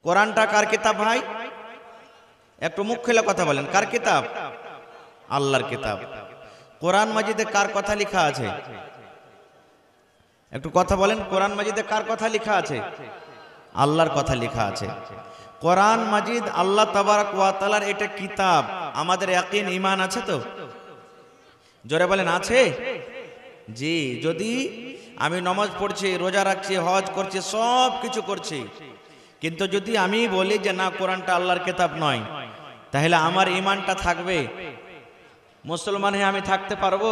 কোরআনটা কার কিতাব ভাই? একটু মুখ খুলে কথা বলেন, কার কিতাব? আল্লাহর কিতাব। কোরআন মাজিদে কার কথা লেখা আছে? একটু কথা বলেন, কোরআন মাজিদে কার কথা লেখা আছে? আল্লাহর কথা লেখা আছে। কোরআন মাজিদ আল্লাহ তাবারক ওয়া তাআলার এটা কিতাব, আমাদের ইয়াকিন ঈমান আছে তো? জোরে বলেন আছে? জি। যদি আমি নামাজ পড়ছি, রোজা রাখছি, হজ করছি, সব কিছু করছি, কিন্তু যদি আমি বলি যে না কোরআনটা আল্লাহর কিতাব নয়, তাহলে আমার ঈমানটা থাকবে? মুসলমান হয়ে আমি থাকতে পারবো?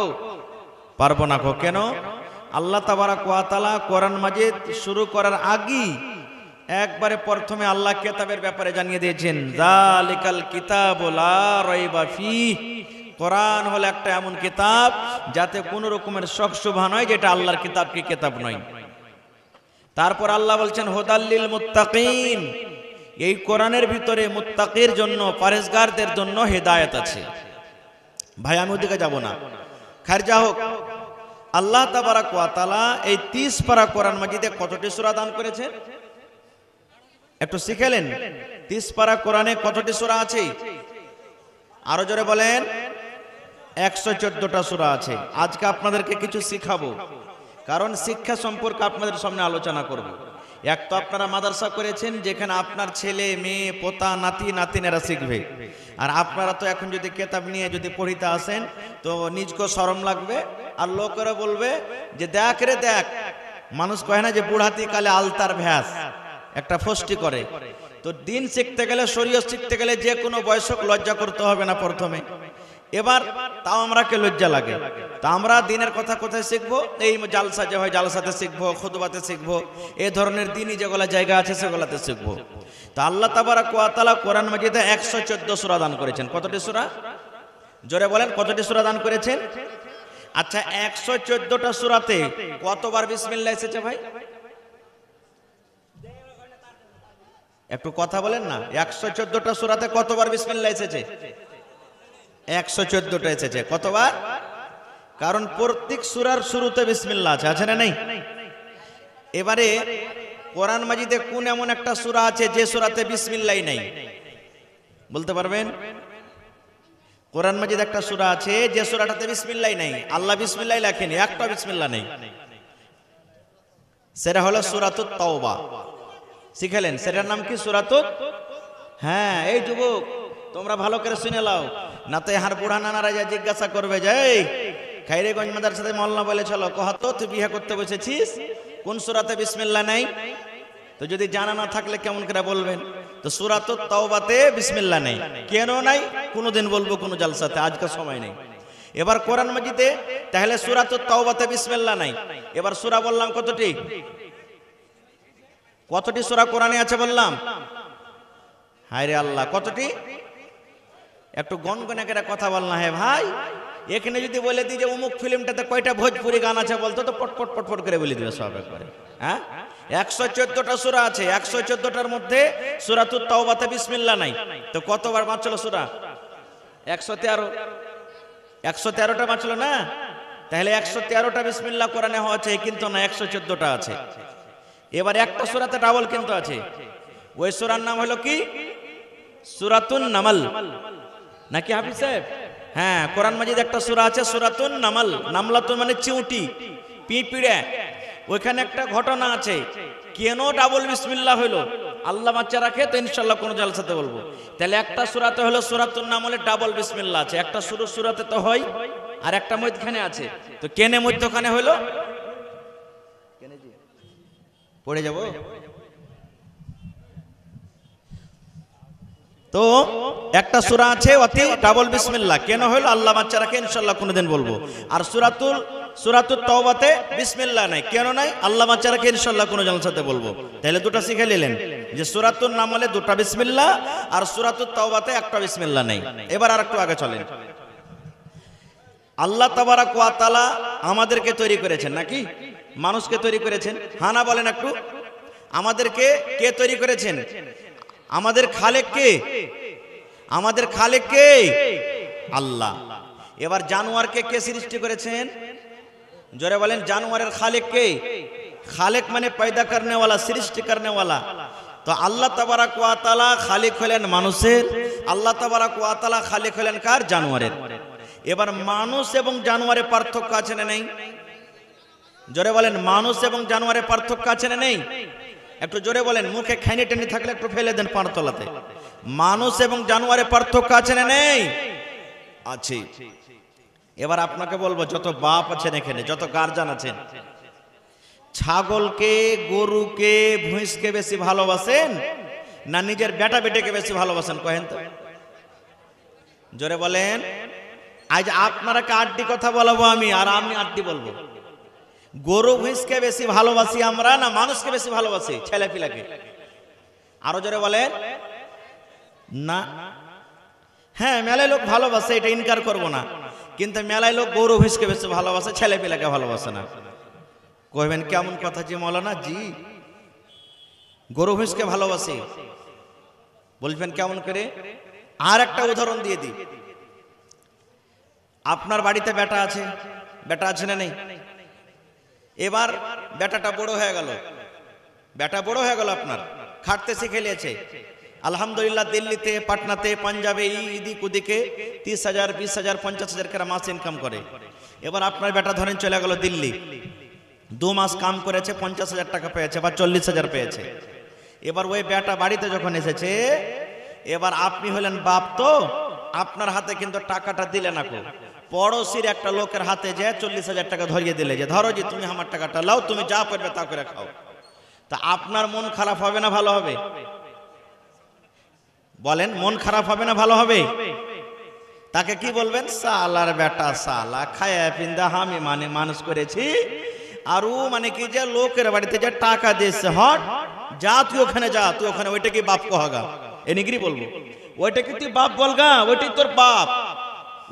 পারবো না। কেন? আল্লাহ তাবারক ওয়া তাআলা কোরআন মাজিদ শুরু করার আগেই একবারে প্রথমে আল্লাহ কিতাবের ব্যাপারে জানিয়ে দিয়েছেন, যালিকাল কিতাবু লা রাইবা ফীহ। কোরআন হলো একটা এমন কিতাব যাতে কোনো রকমের শক শুবহা নয় যেটা আল্লাহর কিতাব কি কিতাব নয়। তারপর আল্লাহ বলছেন হুদাল্লিল মুত্তাকিন, এই কোরআনের ভিতরে মুত্তাকির জন্য, পরহেজগারদের জন্য হেদায়েত আছে। ভাই আমি ওদিকে যাব না, খায়ের যা হোক। আল্লাহ তাবারক ওয়া তাআলা এই 30 পারা কোরআন মাজিদে কতটি সূরা দান করেছেন? একটু শিখেলেন 30 পারা কোরআনে কতটি সূরা আছে? আরো জোরে বলেন। 114টা সূরা আছে। আজকে আপনাদেরকে কিছু শিখাবো, কারণ শিক্ষা সম্পর্কে আপনাদের সামনে আলোচনা করব। এক তো আপনারা মাদ্রাসা করেছেন যেখানে আপনার ছেলে মেয়ে পোতা নাতি নাতিনেরা শিখবে, আর আপনারা তো এখন যদি কিতাব নিয়ে যদি পড়িতে আসেন তো নিজকে শরম লাগবে, আর লোকেরা বলবে যে দেখ রে দেখ, মানুষ কয় না যে বুড়াতি কালে আলতার ভ্যাস, একটা ফষ্টি করে। তো দিন শিখতে গেলে, শরীয়ত শিখতে গেলে যে কোনো বয়সক লজ্জা করতে হবে না প্রথমে। এবার তাও আমরাকে লজ্জা লাগে, তা আমরা দিনের কথা কোথায় শিখবো? এই জালসা যে হয় জালসাতে শিখবো, খুতবাতে শিখবো, এই ধরনের দিনই যেগুলো জায়গা আছে সেগুলোতে শিখবো। তো আল্লাহ তাবারক ওয়া তাআলা কোরআন মাজিদে 114 সূরা দান করেছেন। কতটি সূরা? জোরে বলেন, কতটি সূরা দান করেছেন? আচ্ছা, 114টা সূরাতে কতবার বিসমিল্লাহ এসেছে ভাই? একটু কথা বলেন না। 114টা সূরাতে কতবার বিসমিল্লাহ এসেছে? 114টা এসেছে। কতবার? কারণ প্রত্যেক সূরার শুরুতে বিসমিল্লাহ আছে, আছে না নেই? এবারে কোরআন মাজিদে কোন এমন একটা সূরা আছে যে সূরাতে বিসমিল্লাহ নাই? বলতে পারবেন? কোরআন মাজিদ একটা সূরা আছে যে সূরাটাতে বিসমিল্লাহ নাই, আল্লাহ বিসমিল্লাহ লেখেনি, একটা বিসমিল্লাহ নেই। সেটা হলো সূরাতুত তাওবা। শিখেলেন সেটার নাম কি? সূরাতুত। হ্যাঁ, এই যুবক তোমরা ভালো করে শুনে লাও, না তো হার বুড়া নানারা যা জিজ্ঞাসা করবে যে এই খাইরেগঞ্জ মাদ্রাসাতে মওলানা বলে চলো, কহত তুই বিয়ে করতে বসেছিস, কোন সূরাতে বিসমিল্লাহ নাই? তো যদি জানা না থাকলে কেমন করে বলবেন? তো সূরাতুত তাওবাতে বিসমিল্লাহ নাই। কেন নাই? কোনদিন বলবো কোন জালসাতে, আজকে সময় নেই। এবার কোরআন মাজিদে তাহলে সূরাতুত তাওবাতে বিসমিল্লাহ নাই। এবার সূরা বললাম কতটি? কতটি সূরা কোরআনে আছে বললাম? হায় রে আল্লাহ, কতটি? একটু গনগনে করে কথা বল না হে ভাই। এখানে যদি বলে দিই যে অমুক ফিল্মটাতে কয়টা ভোজপুরি গান আছে বলতো, তো পটপট পটপট করে বলে দিবে সব একবারে। হ্যাঁ, 114টা সূরা আছে, 114টার মধ্যে সূরাতুত তাওবাতে বিসমিল্লাহ নাই। তো কতবার বাঁচলো সূরা? 113। 113টা বাঁচলো না? তাহলে 113টা বিসমিল্লাহ কোরআনে হচ্ছে, কিন্তু না 114টা আছে। এবার একটা সূরাতে ডাবল কিন্তু আছে। ওই সূরার নাম হলো কি? সূরাতুন নামল। নাকি হাফিজ সাহেব? হ্যাঁ, কোরআন মাজিদ একটা সূরা আছে সূরাতুন নামল। নামলাতুন মানে চিউটি, পিঁপড়ে। ওইখানে একটা ঘটনা আছে, কেন ডাবল বিসমিল্লাহ হলো? আল্লাহ বাচ্চা রাখে তো ইনশাআল্লাহ কোন জালসাতে বলবো। তাহলে একটা সূরাতে হলো সূরাতুন নামলে ডাবল বিসমিল্লাহ আছে, একটা শুরু সূরাতে তো হয়, আর একটা মধ্যখানে আছে। তো কেনে মধ্যখানে হলো? কেনে জি পড়ে যাব। তো একটা সূরা আছে অতি ডাবল বিসমিল্লাহ, কেন হলো? আল্লাহ বাচ্চা রাখে ইনশাআল্লাহ কোনদিন বলবো। আর সূরাতুত তাওবাতে বিসমিল্লাহ নাই, কেন নাই? আল্লাহ বাচ্চা রাখে ইনশাআল্লাহ কোন জালসাতে বলবো। তাহলে দুটো শিখে নিলেন যে সূরাতুন নামলে দুটো বিসমিল্লাহ, আর সূরাতুত তাওবাতে একটা বিসমিল্লাহ নাই। এবার আরেকটু আগে চলেন। আল্লাহ তাবারক ওয়া তাআলা আমাদেরকে তৈরি করেছেন নাকি? মানুষকে তৈরি করেছেন? হ্যাঁ না বলেন একটু। আমাদেরকে কে তৈরি করেছেন? আমাদের খালেক কে? আমাদের খালেক কে? আল্লাহ। এবার জানোয়ারকে কে সৃষ্টি করেছেন? জোরে বলেন, জানোয়ারের খালেক কে? খালেক মানে पैदा करने वाला, সৃষ্টি करने वाला। তো আল্লাহ তাবারাক ওয়া তাআলা খালিক হলেন মানুষের, আল্লাহ তাবারাক ওয়া তাআলা খালিক হলেন কার? জানোয়ারের। এবার মানুষ এবং জানোয়ারের পার্থক্য আছে না নেই? জোরে বলেন, মানুষ এবং জানোয়ারের পার্থক্য আছে না নেই? একটু জোরে বলেন, মুখে খাইনি টেনে থাকলে একটু ফেলে দেন পারতলাতে। মানুষ এবং জানোয়ারের পার্থক্য আছে না নেই? আছে। এবার আপনাকে বলবো, যত বাপ আছেন এখানে, যত গার্জিয়ান আছেন, ছাগলকে, গরুকে, ভুঁইসকে বেশি ভালোবাসেন না নিজের বেটা বেটেকে বেশি ভালোবাসেন? কহেন তো, জোরে বলেন। আজ আপনারাকে আটটি কথা বলবো আমি, আর আমি আটটি বলবো। গরু ভুঁইসকে বেশি ভালোবাসি আমরা না মানুষকে বেশি ভালোবাসি? ছেলে পিলাকে। আরো জোরে বলেন না। হ্যাঁ, মেলায় লোক ভালোবাসে, এটা ইনকার করবো না, কিন্তু মেলায় লোক গরু ভুঁইসকে বেশি ভালোবাসে, ছেলে পিলাকে ভালোবাসে না। কইবেন কেমন কথা জি মৌলানা? জি, গরু ভুঁইসকে ভালোবাসি। বলবেন কেমন করে? আর একটা উদাহরণ দিয়ে দিই। আপনার বাড়িতে বেটা আছে, বেটা আছে না নেই? এবার বেটাটা বড় হয়ে গেল, বেটা বড় হয়ে গেল, আপনার খাটতে শিখে নিয়েছে। আলহামদুলিল্লাহ, দিল্লিতে, পাটনাতে, পাঞ্জাবে, ইদিক ওদিকে 30,000, 20,000, 50,000 করে মাস ইনকাম করে। এবার আপনার বেটা ধরেন চলে গেল দিল্লি, 2 মাস কাম করেছে, 50,000 টাকা পেয়েছে বা 40,000 পেয়েছে। এবার ওই বেটা বাড়িতে যখন এসেছে, এবার আপনি হলেন বাপ, তো আপনার হাতে কিন্তু টাকাটা দিলে না, কো পড়োশির একটা লোকের হাতে যে 40,000 টাকা ধরিয়ে দিলে, যে ধরো জি তুমি আমার টাকাটা লাও, তুমি যা করবে তা করে খাও। তা আপনার মন খারাপ হবে না ভালো হবে? বলেন, মন খারাপ হবে না ভালো হবে? তাকে কি বলবেন? সালার বেটা, সালা খায়া পিন্দা আমি মানে মানুষ করেছি, আর ও মানে কি যে লোকের বাড়িতে যে টাকা দিয়েছে, হট যা তুই ওখানে যা, তুই ওখানে ওইটা কি বাপ কহাগা? এ নিগরি বলবো, ওইটা কি তুই বাপ বলগা? ওইটাই তোর বাপ,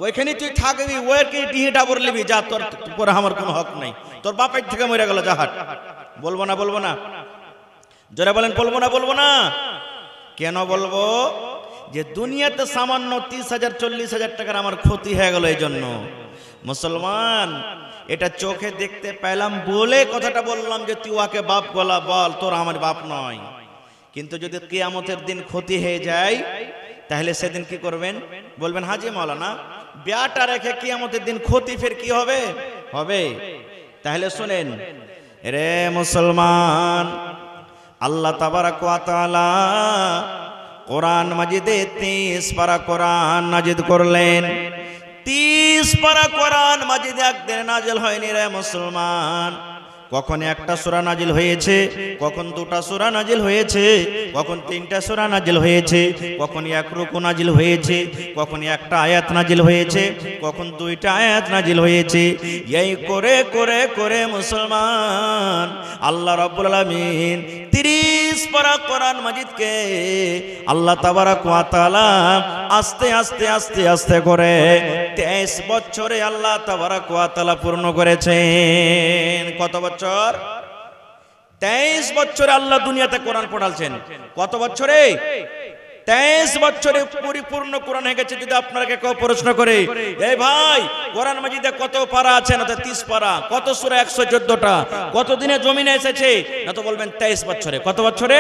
ওইখানে তুই থাকবি, ওর কি টিহিটা বলবি, যা তোর উপরে আমার কোনো হক নাই, তোর বাপের থেকে মরে গেল, যা হাট। বলবো না? বলবো না? জোরে বলেন, বলবো না? বলবো না। কেন বলবো? যে দুনিয়াতে সামান্য 30,000, 40,000 টাকার আমার ক্ষতি হয়ে গেল, এই জন্য। মুসলমান, এটা চোখে দেখতে পেলাম বলে কথাটা বললাম যে তুই ওকে বাপ গলা বল, তোর আমার বাপ নয়। কিন্তু যদি কিয়ামতের দিন ক্ষতি হয়ে যায়, তাহলে সেদিন কি করবেন? বলবেন হাজি মাওলানা, বিয়াটা রেখে কিয়ামতের দিন ক্ষতি ফের কি হবে? হবে। তাহলে শুনেন রে মুসলমান, আল্লাহ তাবারাক ওয়া তাআলা কোরআন মাজিদে 30 পারা কোরআন নাজিল করলেন। 30 পারা কোরআন মাজিদ একদিন নাজিল হয়নি রে মুসলমান। কখন একটা সূরা নাজিল হয়েছে, কখন 2টা সূরা নাজিল হয়েছে, কখন 3টা সূরা নাজিল হয়েছে, কখন 1 রুকু নাজিল হয়েছে, কখন 1টা আয়াত নাজিল হয়েছে, কখন 2টা আয়াত নাজিল হয়েছে। এই করে করে করে মুসলমান, আল্লাহ রাব্বুল আলামিন 30 পারা কোরআন মাজিদকে আল্লাহ তাবারাক ওয়া তাআলা আস্তে আস্তে আস্তে আস্তে করে 23 বছরে আল্লাহ তাবারাক ওয়া তাআলা পূর্ণ করেছেন। কত বছর? 23 বছরে আল্লাহ দুনিয়াতে কোরআন পড়ালছেন। কত বছরে? 23 বছরে পরিপূর্ণ কোরআন হয়ে গেছে। যদি আপনাকে কেউ প্রশ্ন করে, এই ভাই কোরআন মাজিদে কত পারা আছে? না তো 30 পারা। কত সূরা? 114টা। কত দিনে জমিনে এসেছে? না তো বলবেন 23 বছরে। কত বছরে?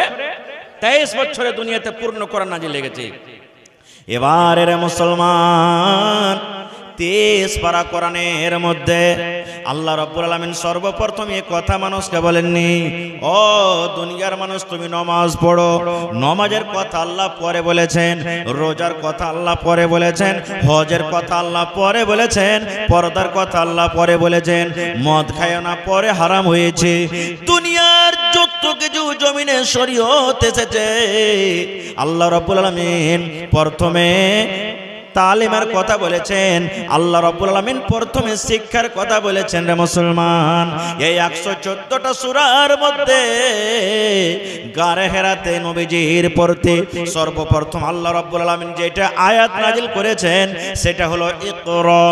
23 বছরে দুনিয়াতে পূর্ণ কোরআন নাজিল হয়ে গেছে। এবার এর মুসলমান, 30 পারা কোরআনের মধ্যে আল্লাহ রাব্বুল আলামিন সর্বপ্রথম এই কথা মানুষকে বলেননি, ও দুনিয়ার মানুষ তুমি নামাজ পড়ো। নামাজের কথা আল্লাহ পরে বলেছেন, রোজার কথা আল্লাহ পরে বলেছেন, হজের কথা আল্লাহ পরে বলেছেন, পর্দার কথা আল্লাহ পরে বলেছেন, মদ খায় না পরে হারাম হয়েছে। দুনিয়ার যত কিছু জমিনে শরীয়ত এসেছে, আল্লাহ রাব্বুল আলামিন প্রথমে তালিমের কথা বলেছেন, আল্লাহ রাব্বুল আলামিন প্রথমে শিক্ষার কথা বলেছেন রে মুসলমান। এই 114টা সূরার মধ্যে গারে হেরাতে নবীজির পড়তে সর্বপ্রথম আল্লাহ রাব্বুল আলামিন যেটা আয়াত নাজিল করেছেন সেটা হলো ইকরা।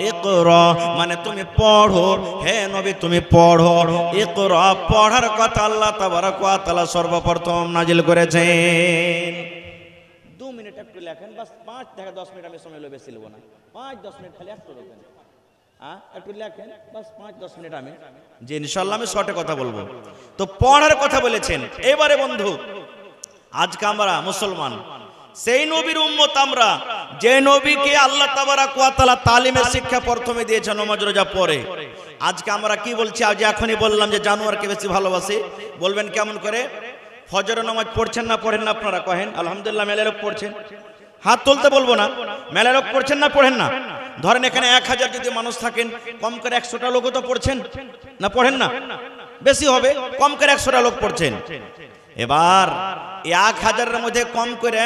ইকরা মানে তুমি পড়ো, হে নবী তুমি পড়ো। ইকরা পড়ার কথা আল্লাহ তাবারাক ওয়া তাআলা সর্বপ্রথম নাজিল করেছেন। 2 মিনিট একটু লেখেন, বাস 5 থেকে 10 মিনিট আমি সময় বেশি নেব না। 5-10 মিনিট খালি একটু লেখেন, একটু লেখেন, বাস 5-10 মিনিট আমি যে ইনশাআল্লাহ আমি শর্টে কথা বলবো। তো পড়ার কথা বলেছেন। এবারে বন্ধু আজকে আমরা মুসলমান, সেই নবীর উম্মত আমরা যে নবীকে আল্লাহ তাবারাক ওয়া তাআলা তালিমের শিক্ষা প্রথমে দিয়েছেন নামাজ রোজা পড়ে। আজকে আমরা কি বলছি? আজ এখনই বললাম যে জানোয়ারকে বেশি ভালোবাসি। বলবেন কেমন করে? ফজরের নামাজ পড়ছেন না পড়েন না আপনারা? কহেন আলহামদুলিল্লাহ মেলা লোক পড়ছেন, হাত তুলতে বলবো না। মেলা লোক পড়ছেন না পড়েন না? ধরেন এখানে 1000 যদি মানুষ থাকেন, কম করে 100টা লোকও তো পড়ছেন না পড়েন না? বেশি হবে, কম করে 100টা লোক পড়ছেন। এবার 1000-এর মধ্যে কম করে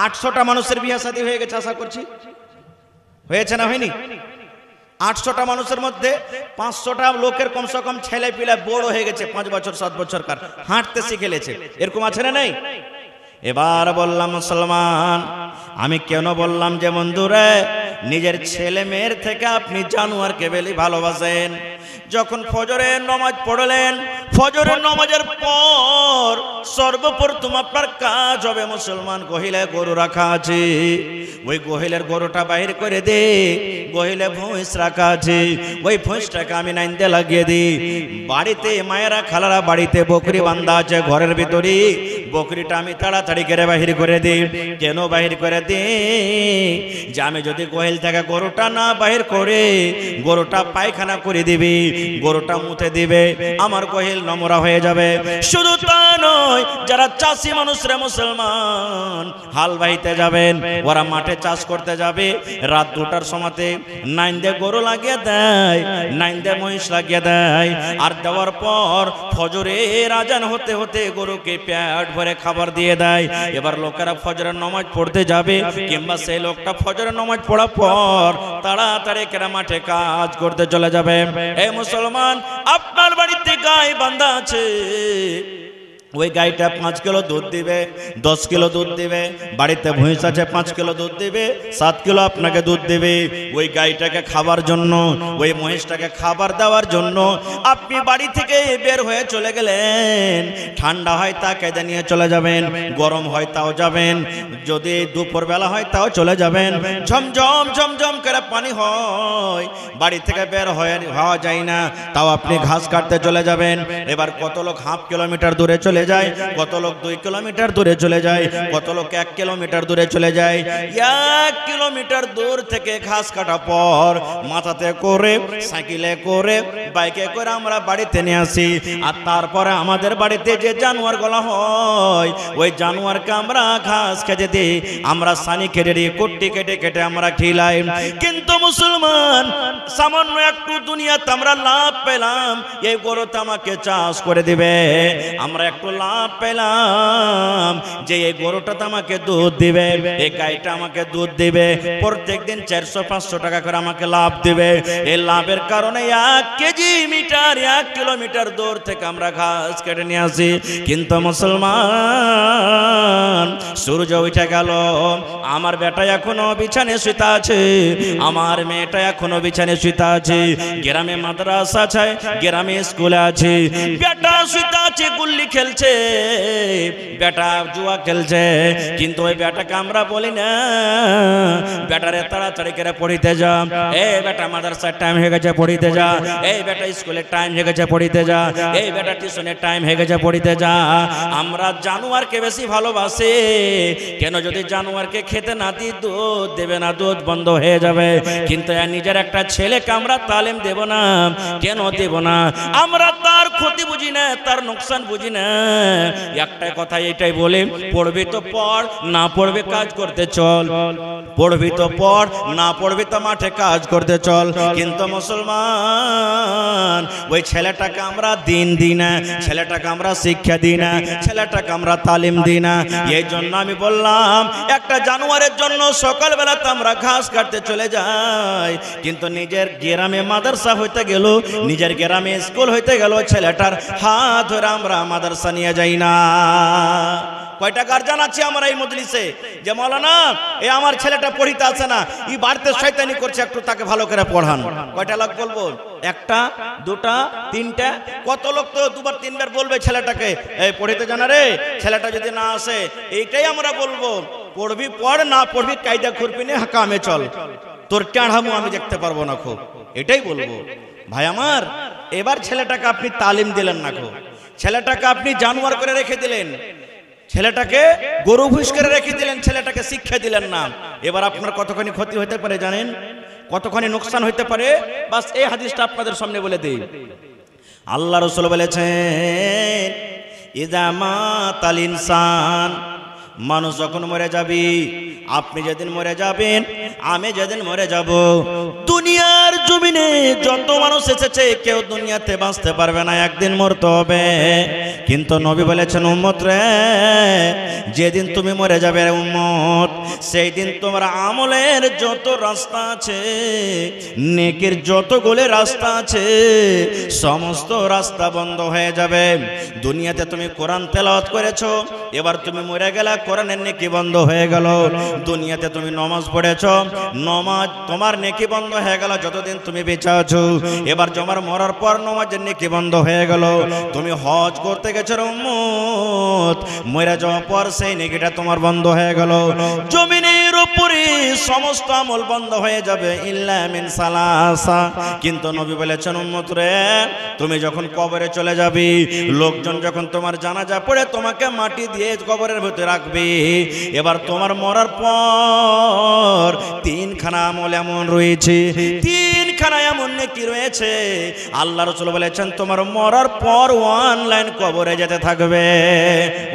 800টা মানুষের বিয়ে শাদী হয়ে গেছে আশা করছি। হয়েছে না হয়নি? 800টা মানুষের মধ্যে 500টা লোকের কমসে কম ছেলে পিলা বড় হয়ে গেছে, 5 বছর 7 বছরকার, হাঁটতে শিখে গেছে। এরকম আছে না নাই? এবার বললাম মুসলমান, আমি কেন বললাম যে বন্ধুরে নিজের ছেলে মেয়ের থেকে আপনি জানোয়ারকে বেশি ভালোবাসেন। যখন ফজরের নামাজ পড়লেন, ফজরের নামাজের পর সর্বপ্রথম আপনার কাজ হবে মুসলমান, গহিলে গরু রাখা আছে, ওই গহিলের গরুটা বাহির করে দে। গহিলে ভৈঁস রাখা আছে, ওই ভৈঁসটাকে আমি নাইন্দে লাগিয়ে দিই। বাড়িতে মায়েরা খালারা বাড়িতে বকরি বান্ধা আছে ঘরের ভিতরে, বকরিটা আমি তাড়াতাড়ি করে বাহির করে দিই। কেন বাহির করে দিই? যে আমি যদি গহিল থেকে গরুটা না বাহির করে, গরুটা পায়খানা করে দিবি, গরুটা মুতে দিবে, আমার গহিল নোংরা হয়ে যাবে। শুধু তা নয়, যারা চাষি মানুষরা মুসলমান হাল বাইতে যাবেন, ওরা মাঠে চাষ করতে যাবে, রাত 2টার সময়তে নাইন্দে গরু লাগিয়ে দেয়, নাইন্দে মহিষ লাগিয়ে দেয়, আর দেওয়ার পর ফজরের আজান হতে হতে গরুকে পেট ভরে খাবার দিয়ে দেয়। এবার লোকেরা ফজরের নামাজ পড়তে যাবে, কিংবা সেই লোকটা ফজরের নামাজ পড়ার পর তাড়াতাড়ি কেরা মাঠে কাজ করতে চলে যাবে। এই মুসলমান, আপনার বাড়িতে গাই বান্ধা আছে, ওই গাইটা 5 কিলো দুধ দিবে, 10 কিলো দুধ দিবে। বাড়িতে ভৈঁস আছে 5 কিলো দুধ দিবে, 7 কিলো আপনাকে দুধ দিবে। ওই গাইটাকে খাবার জন্য, ওই মহিষটাকে খাবার দেওয়ার জন্য আপনি বাড়ি থেকে বের হয়ে চলে গেলেন। ঠান্ডা হয় তা কেঁদে নিয়ে চলে যাবেন, গরম হয় তাও যাবেন, যদি দুপুরবেলা হয় তাও চলে যাবেন। ঝমঝম ঝমঝম করে পানি হয়, বাড়ি থেকে বের হওয়া যায় না, তাও আপনি ঘাস কাটতে চলে যাবেন। এবার কত লোক হাফ কিলোমিটার দূরে চলে যায়, কত লোক 2 কিলোমিটার দূরে চলে যায়, কত লোক 1 কিলোমিটার দূরে চলে যায়। 1 কিলোমিটার দূর থেকে ঘাস কাটা পর মাথাতে করে, সাইকেলে করে, বাইকে করে আমরা বাড়িতে নিয়ে আসি। আর তারপরে আমাদের বাড়িতে যে জানোয়ার গলা হয়, ওই জানোয়ারকে আমরা ঘাস খেতে দিই, আমরা সানি কেটে দিই, কুট্টি কেটে কেটে আমরা খিলাই। কিন্তু মুসলমান, সামান্য একটু দুনিয়াতে আমরা লাভ পেলাম, এই গরুটা আমাকে চাষ করে দিবে। আমরা একটু লাভ পেলাম যে এই গরুটা আমাকে দুধ দিবে, এই গাইটা আমাকে দুধ দিবে, প্রত্যেকদিন 400-500 টাকা করে আমাকে লাভ দিবে। এই লাভের কারণে 1 কেজি মিটার 1 কিলোমিটার দূর থেকে আমরা ঘাস কেটে নিয়ে আসি। কিন্তু মুসলমান, সূর্য উঠে গেল, আমার বেটা এখনো বিছানে শুতে আছে, আমার মেয়েটা এখনো বিছানে শুতে আছে, গ্রামে মাদ্রাসা আছে, গ্রামে স্কুল আছে, বেটা শুতে আছে, গুল্লি খেলছে, বেটা জুয়া খেলছে। কিন্তু ওই বেটাকে আমরা বলি না, বেটারে তাড়াতাড়ি করে পড়িতে যা, এই বেটা মাদ্রাসার টাইম হয়ে গেছে পড়িতে যা, এই বেটা স্কুলের টাইম হয়ে গেছে পড়িতে যা, এই বেটা টিউশনের টাইম হয়ে গেছে পড়িতে যা। আমরা জানোয়ারকে বেশি ভালোবাসি। কেন? যদি জানোয়ারকে খেতে না দিই, দুধ দেবে না, দুধ বন্ধ হয়ে যাবে। কিন্তু নিজের একটা ছেলেকে আমরা তালিম দেব না। কেন দেব না? আমরা তার ক্ষতি বুঝি না, তার নোকসান বুঝি না। একটা কথা এটাই বলে, পড়বি তো পড়, না পড়বি কাজ করতে চল, পড়বি তো পড়, না পড়বি তো মাঠে কাজ করতে চল। কিন্তু মুসলমান, ওই ছেলেটাকে আমরা দিন দিই না, ছেলেটাকে আমরা শিক্ষা দিই না, ছেলেটাকে আমরা তালিম দিই না। এই জন্য আমি বললাম, একটা জানোয়ারের জন্য সকালবেলাতে আমরা ঘাস কাটতে চলে যাই, কিন্তু নিজের গ্রামে মাদ্রাসা হইতে গেল, নিজের গ্রামে স্কুল হইতে গেল, ছেলেটার হাত ধরে আমরা মাদ্রাসা নিয়ে যাই না। কয়টা গার্জিয়ান আছে আমরা এই মজলিসে যে মাওলানা, এ আমার ছেলেটা পড়িতে আসে না, এই বাড়িতে শয়তানি করছে, একটু তাকে ভালো করে পড়ান। কয়টা লোক বলবো? 1টা 2টা 3টা? কত লোক তো 2বার 3বার বলবে ছেলেটাকে, এই পড়িতে জানা রে, ছেলেটা যদি না আসে। এইটাই আমরা বলবো, পড়বি পড়, না পড়বি কায়দা খুরপি নিয়ে কামে চল, তোর টাড়ামো আমি দেখতে পারবো না খুব, এটাই বলবো। ভাই আমার, এবার ছেলেটাকে আপনি তালিম দিলেন না খুব, ছেলেটাকে আপনি জানোয়ার করে রেখে দিলেন। ছেলেটাকে গরু ভুষ করে রেখে দিলেন, ছেলেটাকে শিক্ষা দিলেন না। এবার আপনার কতখানি ক্ষতি হতে পারে জানেন, কতখানি নোকসান হতে পারে? বাস এই হাদিসটা আপনাদের সামনে বলে দেই। আল্লাহ রাসূল বলেছেন, ইযা মাতাল ইনসান, মানুষ যখন মরে যাবি, আপনি যেদিন মরে যাবেন, আমি যেদিন মরে যাব, দুনিয়ার জমিনে যত মানুষ এসেছে কেউ দুনিয়াতে বাঁচতে পারবে না, একদিন মরতে হবে। কিন্তু নবী বলেছেন, উম্মত রে, যেদিন তুমি মরে যাবে উম্মত, সেই দিন তোমার আমলের যত রাস্তা আছে, নেকির যতগুলো রাস্তা আছে, সমস্ত রাস্তা বন্ধ হয়ে যাবে। দুনিয়াতে তুমি কোরআন তেলাওয়াত করেছো, এবার তুমি মরে গেলে কোরআনের নেকি বন্ধ হয়ে গেল। দুনিয়াতে তুমি নামাজ পড়েছো, নামাজ তোমার নেকি বন্ধ হয়ে গেল যতদিন তুমি বেঁচে আছো। এবার তোমার মরার পর নামাজের নেকি বন্ধ হয়ে গেল। তুমি হজ করতে গেছো উম্মত, মরে যাওয়ার পর সেই নেকিটা তোমার বন্ধ হয়ে গেল। জমিনের উপরে সমস্ত আমল বন্ধ হয়ে যাবে ইল্লা মিন সালাসা। কিন্তু নবী বলেছেন, উম্মত রে, তুমি যখন কবরে চলে যাবি, লোকজন যখন তোমার জানাজা পড়ে তোমাকে মাটি দিয়ে কবরের ভিতরে রাখবে, এবার তোমার মরার পর তিনখানা আমল এমন রয়েছে, তিনখানা এমন নেকি রয়েছে, আল্লাহ রাসূল বলেছেন তোমার মরার পর অনলাইন কবরে যেতে থাকবে।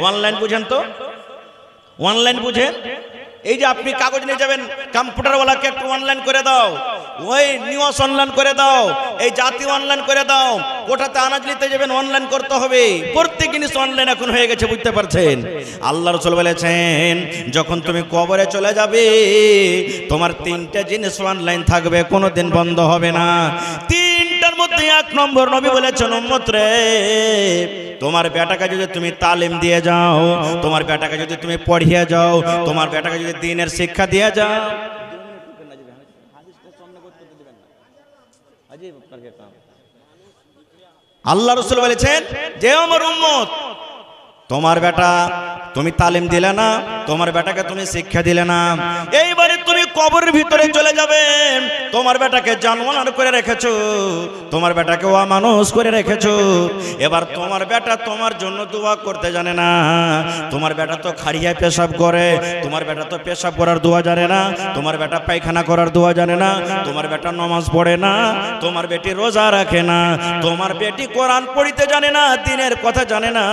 অনলাইন বুঝেন তো? অনলাইন বুঝেন? এই যে আপনি কাগজ নিয়ে যাবেন, কম্পিউটারওয়ালাকে একটু অনলাইন করে দাও, ওই নিউজ অনলাইন করে দাও, এই জাতি অনলাইন করে দাও, কোটাতে আনাজ নিতে যাবেন অনলাইন করতে হবে। প্রত্যেক জিনিস অনলাইন এখন হয়ে গেছে, বুঝতে পারছেন? আল্লাহ রাসূল বলেছেন, যখন তুমি কবরে চলে যাবে, তোমার তিনটা জিনিস অনলাইন থাকবে, কোনোদিন বন্ধ হবে না। তিনটার মধ্যে এক নম্বর নবী বলেছেন, উম্মত রে, তোমার বেটাকে যদি তুমি তালিম দিয়ে যাও, তোমার বেটাকে যদি তুমি পড়িয়ে যাও, তোমার বেটাকে যদি দ্বীনের শিক্ষা দিয়ে যাও, আল্লাহ রাসূল বলেছেন যে আমার উম্মত, তোমার বেটা তুমি তালিম দিলে না, তোমার বেটাকে তুমি শিক্ষা দিলে না, এইবারে তুমি কবরের ভিতরে চলে যাবে, তোমার বেটাকে জানোয়ার করে রেখেছো, তোমার বেটাকে অমানুষ করে রেখেছো। এবার তোমার বেটা তোমার জন্য দোয়া করতে জানে না, তোমার বেটা তো খাড়িয়া পেশাব করে, তোমার বেটা তো পেশাব করার দোয়া জানে না, তোমার বেটা পায়খানা করার দোয়া জানে না, তোমার বেটা নামাজ পড়ে না, তোমার বেটি রোজা রাখে না, তোমার বেটি কোরআন পড়িতে জানে না, দ্বীনের কথা জানে না,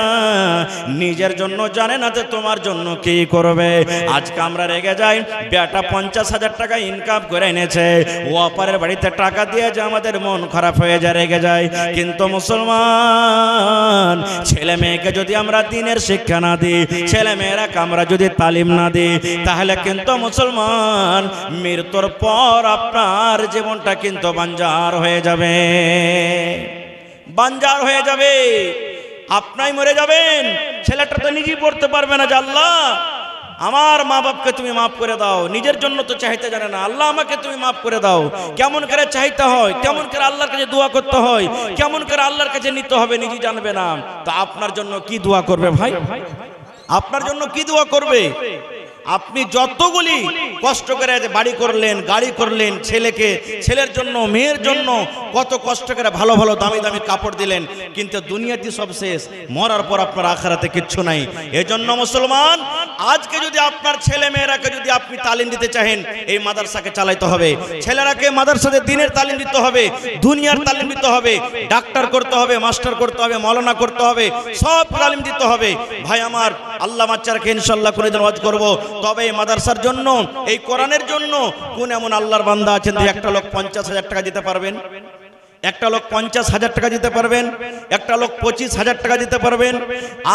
নিজের জন্য জানে না যে তোমার জন্য কি করবে। আজকে আমরা রেগে যাই, বেটা 50,000 টাকা ইনকাম করে এনেছে, ও অপরের বাড়িতে টাকা দিয়ে যে আমাদের মন খারাপ হয়ে যায়, রেগে যায়। কিন্তু মুসলমান ছেলে মেয়েকে যদি আমরা দ্বীনের শিক্ষা না দিই, ছেলে মেয়েরাকে আমরা যদি তালিম না দিই, তাহলে কিন্তু মুসলমান মৃত্যুর পর আপনার জীবনটা কিন্তু বাঞ্জার হয়ে যাবে, বাঞ্জার হয়ে যাবে। আপনি মরে যাবেন, ছেলেটা তো নিজেই পড়তে পারবে না যে আল্লাহ আমার মা বাপকে তুমি মাফ করে দাও, নিজের জন্য তো চাইতে জানে না, আল্লাহ আমাকে তুমি মাফ করে দাও। কেমন করে চাইতে হয়, কেমন করে আল্লাহর কাছে দোয়া করতে হয়, কেমন করে আল্লাহর কাছে নিতে হবে নিজে জানবে না। তা আপনার জন্য কি দোয়া করবে ভাই? আপনার জন্য কি দোয়া করবে? আপনি যতগুলি কষ্ট করে বাড়ি করলেন, গাড়ি করলেন, ছেলেকে, ছেলের জন্য, মেয়ের জন্য কত কষ্ট করে ভালো ভালো দামি দামি কাপড় দিলেন, কিন্তু দুনিয়াতে সব শেষ, মরার পর আপনার আখিরাতে কিচ্ছু নাই। এজন্য মুসলমান, আজকে যদি আপনার ছেলে মেয়েরাকে যদি আপনি তালিম দিতে চাহেন, এই মাদ্রাসাকে চালাইতে হবে, ছেলেরাকে মাদ্রাসাতে দ্বীনের তালিম দিতে হবে, দুনিয়ার তালিম দিতে হবে, ডাক্তার করতে হবে, মাস্টার করতে হবে, মাওলানা করতে হবে, সব তালিম দিতে হবে। ভাই আমার, আল্লাহ বাচ্চাকে ইনশাআল্লাহ করে দিন ওয়াজ করব। তবে এই মাদ্রাসার জন্য, এই কোরআনের জন্য কোন এমন আল্লাহর বান্দা আছেন যে একটা লোক 50,000 টাকা দিতে পারবেন? একটা লোক 50,000 টাকা দিতে পারবেন, একটা লোক 25,000 টাকা দিতে পারবেন,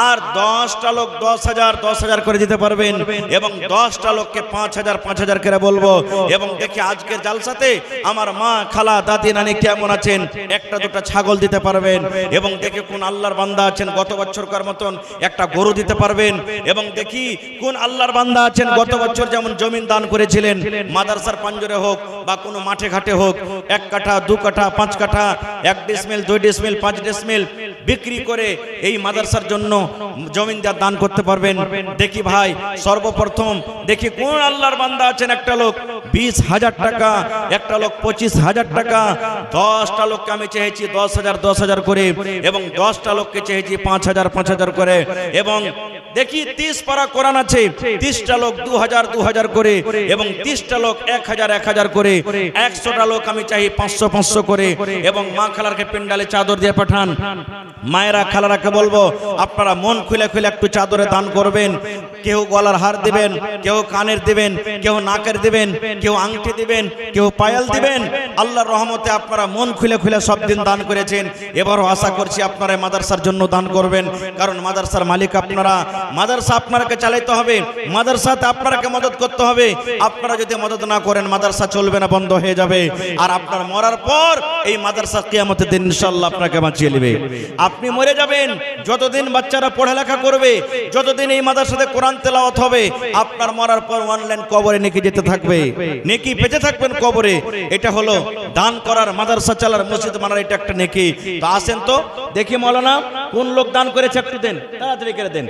আর 10টা লোক 10,000 করে দিতে পারবেন, এবং 10টা লোককে 5,000 করে বলবো। এবং দেখি আজকের জালসাতে আমার মা, খালা, দাদি, নানি কেমন আছেন, একটা দুটো ছাগল দিতে পারবেন। এবং দেখি কোন আল্লাহর বান্দা আছেন গত বছরকার মতন একটা গরু দিতে পারবেন। এবং দেখি কোন আল্লাহর বান্দা আছেন গত বছর যেমন জমিন দান করেছিলেন, মাদ্রাসার পাঞ্জরে হোক, বা কোনো মাঠে ঘাটে হোক 1 কাঠা 2 কাঠা 5 কাঠা 1 ডিসমিল 2 ডিসমিল 5 ডিসমিল বিক্রি করে এই মাদ্রাসার জন্য জমিন দান করতে পারবেন। দেখি ভাই সর্বপ্রথম দেখি কোন আল্লাহর বান্দা আছেন, একটা লোক 20,000 টাকা, একটা লোক 25,000 টাকা, 10টা লোককে আমি চেয়েছি 10,000 করে, এবং 10টা লোককে চেয়েছি 5,000 করে, এবং দেখি 30 পারা কোরআন আছে, 30টা লোক 2,000 করে, এবং 30টা লোক 1,000 করে, 100টা লোক আমি চাই 500 করে, এবং মা খালারকে পেন্ডালে চাদর দিয়ে পাঠান। মায়েরা খালারাকে বলবো আপনারা মন খুলে খুলে একটু চাদরে দান করবেন। কেউ গলার হার দিবেন, কেউ কানের দিবেন, কেউ নাকের দিবেন, কেউ আংটি দিবেন, কেউ পায়াল দিবেন। আল্লাহর রহমতে আপনারা মন খুলে খুলে সব দিন দান করেছেন, এবারও আশা করছি আপনারা মাদ্রাসার জন্য দান করবেন, কারণ মাদ্রাসার মালিক আপনারা। মাদ্রাসা আপনাকে চালাইতে হবে, মাদ্রাসাতে আপনাকে মদত করতে হবে। আপনারা যদি মদত না করেন মাদ্রাসা চলবে না, বন্ধ হয়ে যাবে। আর আপনার মরার পর এই মাদ্রাসা কিয়ামতের দিন ইনশাআল্লাহ আপনাকে বাঁচিয়ে নেবে। আপনি মরে যাবেন, যতদিন বাচ্চারা পড়ালেখা করবে, যতদিন এই মাদ্রাসাতে কোরআন তেলাওয়াত হবে, আপনার মরার পর অনলাইন কবরে নেকি যেতে থাকবে, নেকি পেতে থাকবেন কবরে। এটা হলো দান করার, মাদ্রাসা চালার, মসজিদ বানার, এটা একটা নেকি। তো আসেন তো দেখি মাওলানা কোন লোক দান করেছে, একটু দেন, তাড়াতাড়ি করে দেন।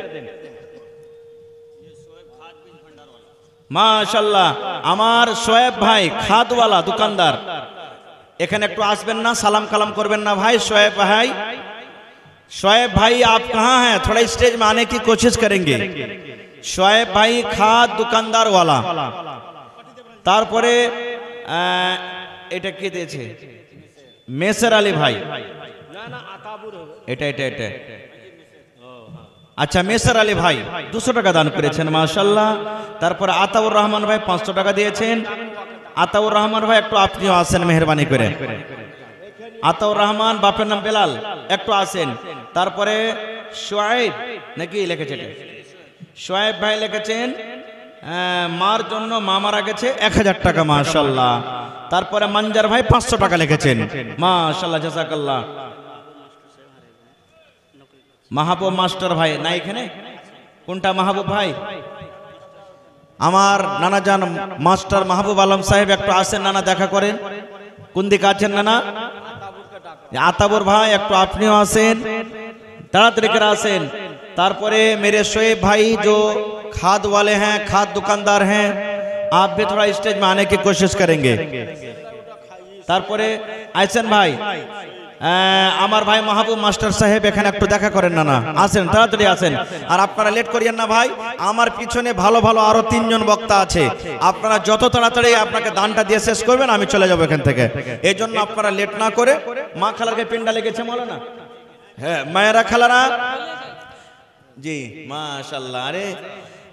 মাশাআল্লাহ, আমার শোয়েব ভাই খাদওয়ালা দোকানদার, এখানে একটু আসবেন না, সালাম কালাম করবেন না ভাই। शोएब भाई आप कहाँ हैं, थोड़ा स्टेज में आने की कोशिश करेंगे। शोएब भाई खाद दुकानदार वाला, तारपरे এটা কি দিয়েছে মেসর আলী ভাই, এটা এটা এটা আচ্ছা মেসর আলী ভাই 200 টাকা দান করেছেন মাশাআল্লাহ। তারপর আতাউর রহমান ভাই 500 টাকা দিয়েছেন। আতাউর রহমান ভাই একটু আপনিও আসেন মেহেরবানি করে। আতাউর রহমান বাপের নাম বেলাল, একটু আসেন। তারপরে শোয়েব নাকি লিখেছে, শোয়েব ভাই লিখেছেন মার জন্য মা মারা গেছে 1000 টাকা মাশাআল্লাহ। তারপরে মঞ্জার ভাই 500 টাকা লিখেছেন মাশাআল্লাহ জাযাকাল্লাহ। মাহবুব মাস্টার ভাই না এখানে, কোনটা মাহবুব ভাই? আমার নানা জান মাস্টার মাহবুব আলম সাহেব, একটু আসেন নানা, দেখা করেন। কোন দিকে আছেন নানা? আতাবুর ভাই একটু আপনিও আসেন, তাড়াতাড়ি করে আসেন। तारपरे मेरे शोएब भाई जो खाद वाले हैं, खाद दुकानदार हैं, आप भी थोड़ा स्टेज में आने की कोशिश करेंगे। तारपरे आइसन भाई আমার ভাই মাহবুব মাস্টার সাহেব এখানে একটু দেখা করেন না, আসেন তাড়াতাড়ি আসেন। আর আপনারা লেট করিয়েন না ভাই, আমার পিছনে ভালো ভালো আরো 3 জন বক্তা আছে, আপনারা যত তাড়াতাড়ি আপনাকে দানটা দিয়ে শেষ করবেন আমি চলে যাব এখান থেকে। এই জন্য আপনারা লেট না করে, মা খালারকে পিন্ডা লেগেছে মাওলানা, হ্যাঁ মায়েরা খালারা जी माशाल्लाह। अरे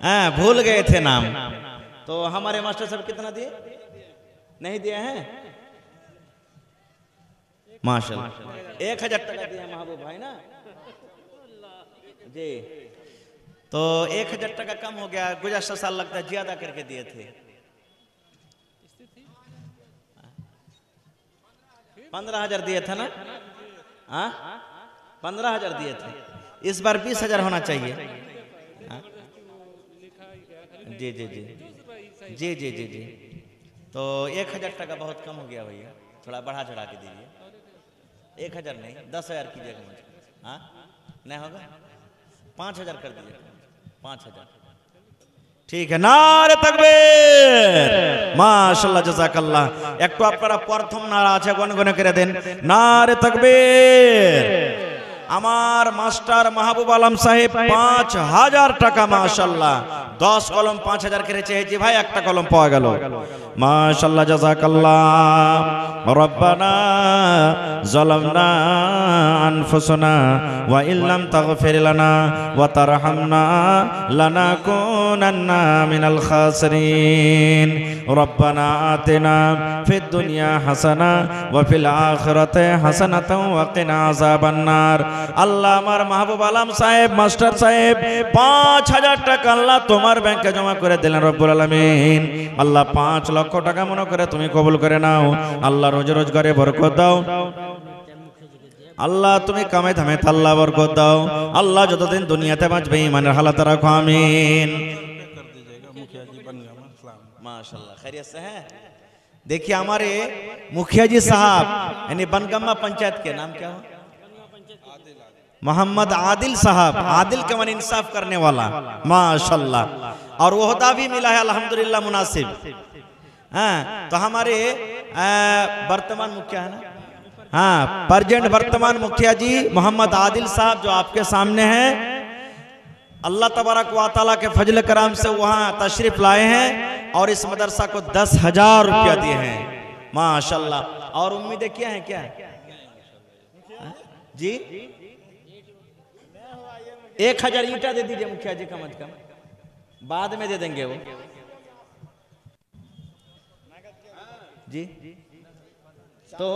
हाँ भूल गए थे नाम, तो हमारे मास्टर साहब कितना दिए? नहीं दिए हैं माशाल्लाह। 1000 टका दिया महबूब भाई ना जी, तो 1000 टका कम हो गया, गुज़श्ता साल लगता है ज्यादा करके दिए थे। 15,000 दिए थे ना, हाँ 15,000 दिए थे, इस बार 20,000 होना चाहिए। जी जी जी जी जी जी जी, तो 1000 टका बहुत कम हो गया भैया, थोड़ा बढ़ा चढ़ा के दीजिए। 1000 नहीं 10,000 कीजिएगा मुझे, हाँ नहीं होगा 5,000 कर दीजिए, 5,000 ठीक है। नारे तकबीर माशाल्लाह জাযাকাল্লাহ। একটু আপনারা প্রথম নারা আছে গনগনে করে দেন, নারে তকবীর। আমার মাস্টার মাহবুব আলম সাহেব 5,000 টাকা মাশাআল্লাহ, 10 কলম 5,000 করে চেয়েছি ভাই, একটা কলম পাওয়া গেল মাশাআল্লাহ জাযাকাল্লাহ। রব্বানা যালামনা আনফুসানা ওয়া ইল্লাম তাগফির লানা ওয়া তারহামনা লানাকুনান্না মিনাল খাসিরিন। রব্বানা আতিনা ফিদ দুনিয়া হাসানা ওয়া ফিল আখিরাতি হাসানাতাও ওয়া কিনা আযাবান নার। আল্লাহ আমার মাহবুব আলম সাহেব মাস্টার সাহেব 5,000 টাকা আল্লাহ তোমার ব্যাংকে জমা করে দিলেন রব্বুল আলামিন। আল্লাহ 5 লক্ষ টাকা মনে করে তুমি কবুল করে নাও। আল্লাহ রোজ রোজগারে বরকত দাও, আল্লাহ তুমি কামে ধামে আল্লাহ বরকত দাও। আল্লাহ যতদিন দুনিয়াতে বাঁচবে ইমানের হালাত রাখো, আমিন। माशाल्लाह खैरियत से हैं देखिए हमारे मुखिया जी साहब यानी बनगम्मा पंचायत के नाम क्या हो, मोहम्मद आदिल साहब, आदिल के मन इंसाफ करने वाला माशाल्लाह, और वो होदा भी मिला है अल्हम्दुलिल्लाह मुनासिब। हाँ तो हमारे वर्तमान मुखिया है ना, हाँ प्रेजेंट वर्तमान मुखिया जी मोहम्मद आदिल साहब जो आपके सामने हैं, अल्लाह तबारक व तआला के फजल करम से वहाँ तशरीफ लाए हैं और इस मदरसा को 10,000 रुपया दिए हैं माशाल्लाह। और उम्मीदें क्या हैं क्या जी? 1,000 ईंटा दे दीजिए मुखिया जी कम से कम, बाद में दे देंगे वो जी। तो